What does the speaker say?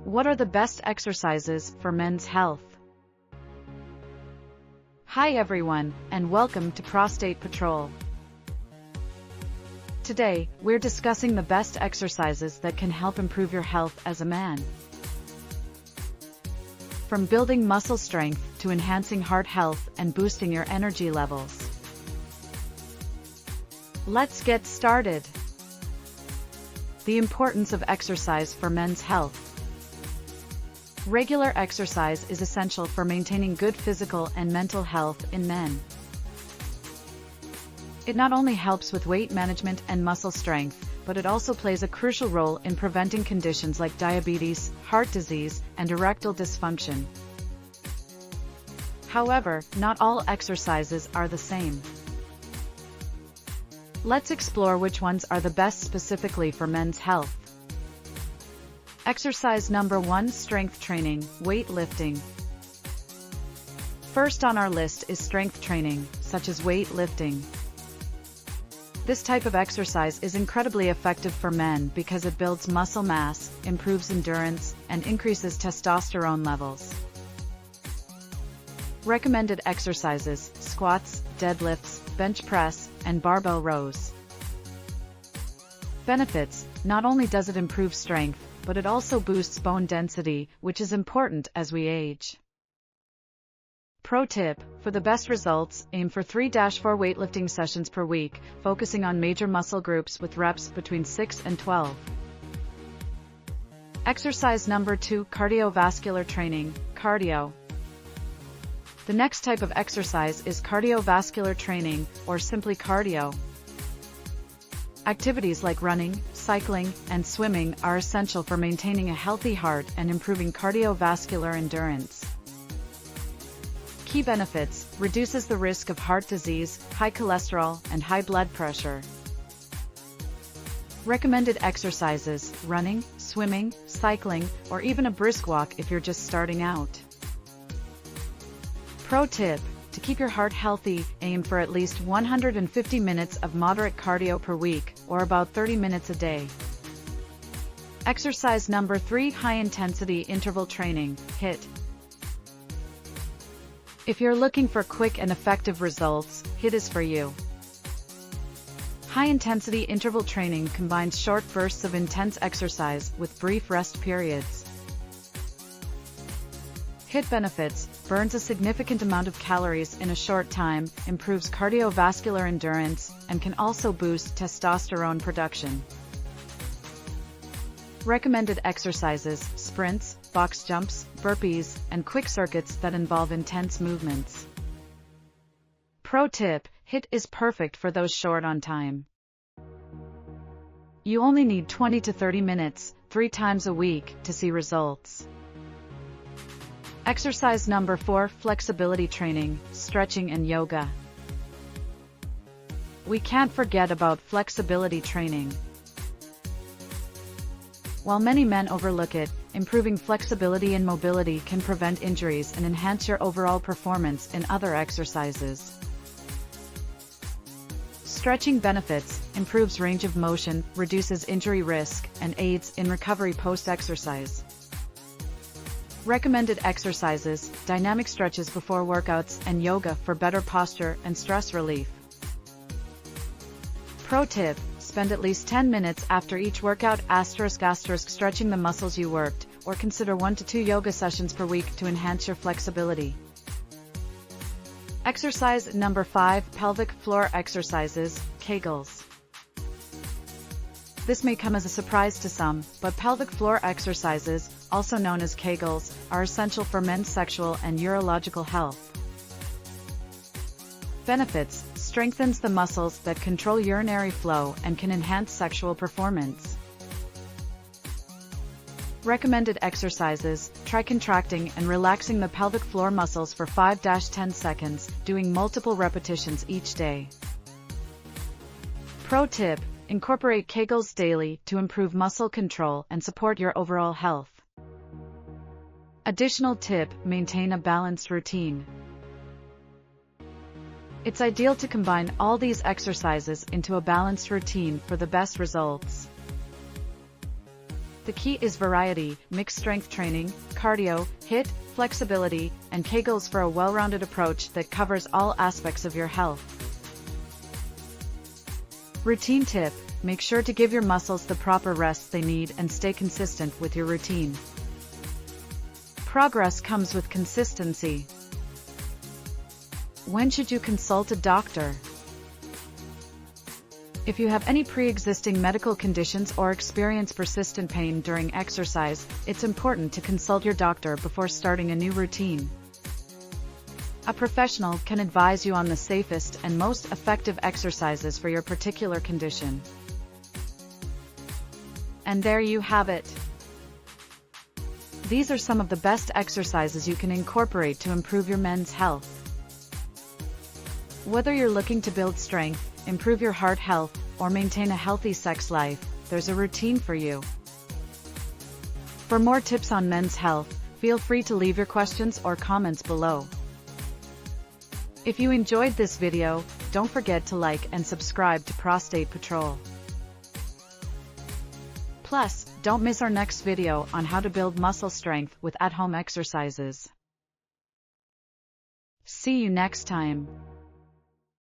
What are the best exercises for men's health? Hi everyone, and welcome to Prostate Patrol. Today, we're discussing the best exercises that can help improve your health as a man. From building muscle strength to enhancing heart health and boosting your energy levels. Let's get started. The importance of exercise for men's health. Regular exercise is essential for maintaining good physical and mental health in men. It not only helps with weight management and muscle strength, but it also plays a crucial role in preventing conditions like diabetes, heart disease, and erectile dysfunction. However, not all exercises are the same. Let's explore which ones are the best specifically for men's health. Exercise number 1: strength training, weightlifting. First on our list is strength training, such as weightlifting. This type of exercise is incredibly effective for men because it builds muscle mass, improves endurance, and increases testosterone levels. Recommended exercises: squats, deadlifts, bench press, and barbell rows. Benefits: not only does it improve strength, but it also boosts bone density, which is important as we age. Pro tip: for the best results, aim for 3-4 weightlifting sessions per week, focusing on major muscle groups with reps between 6 and 12. Exercise number 2: cardiovascular training, cardio. The next type of exercise is cardiovascular training, or simply cardio. Activities like running, cycling, and swimming are essential for maintaining a healthy heart and improving cardiovascular endurance. Key benefits: reduces the risk of heart disease, high cholesterol, and high blood pressure. Recommended exercises: running, swimming, cycling, or even a brisk walk if you're just starting out. Pro tip: to keep your heart healthy, aim for at least 150 minutes of moderate cardio per week, or about 30 minutes a day. Exercise number 3: high-intensity interval training, HIIT. If you're looking for quick and effective results, HIIT is for you. High-intensity interval training combines short bursts of intense exercise with brief rest periods. HIIT benefits: burns a significant amount of calories in a short time, improves cardiovascular endurance, and can also boost testosterone production. Recommended exercises: sprints, box jumps, burpees, and quick circuits that involve intense movements. Pro tip: HIIT is perfect for those short on time. You only need 20 to 30 minutes, 3 times a week, to see results. Exercise number 4: flexibility training, stretching and yoga. We can't forget about flexibility training. While many men overlook it, improving flexibility and mobility can prevent injuries and enhance your overall performance in other exercises. Stretching benefits: improves range of motion, reduces injury risk, and aids in recovery post-exercise. Recommended exercises: dynamic stretches before workouts and yoga for better posture and stress relief. Pro tip: spend at least 10 minutes after each workout *** stretching the muscles you worked, or consider 1 to 2 yoga sessions per week to enhance your flexibility. Exercise number 5: pelvic floor exercises, Kegels. This may come as a surprise to some, but pelvic floor exercises, also known as Kegels, are essential for men's sexual and urological health. Benefits: strengthens the muscles that control urinary flow and can enhance sexual performance. Recommended exercises: try contracting and relaxing the pelvic floor muscles for 5-10 seconds, doing multiple repetitions each day. Pro tip: incorporate Kegels daily to improve muscle control and support your overall health. Additional tip: maintain a balanced routine. It's ideal to combine all these exercises into a balanced routine for the best results. The key is variety, mixed strength training, cardio, HIIT, flexibility, and Kegels for a well-rounded approach that covers all aspects of your health. Routine tip: make sure to give your muscles the proper rest they need and stay consistent with your routine. Progress comes with consistency. When should you consult a doctor? If you have any pre-existing medical conditions or experience persistent pain during exercise, it's important to consult your doctor before starting a new routine. A professional can advise you on the safest and most effective exercises for your particular condition. And there you have it. These are some of the best exercises you can incorporate to improve your men's health. Whether you're looking to build strength, improve your heart health, or maintain a healthy sex life, there's a routine for you. For more tips on men's health, feel free to leave your questions or comments below. If you enjoyed this video, don't forget to like and subscribe to Prostate Patrol. Plus, don't miss our next video on how to build muscle strength with at-home exercises. See you next time.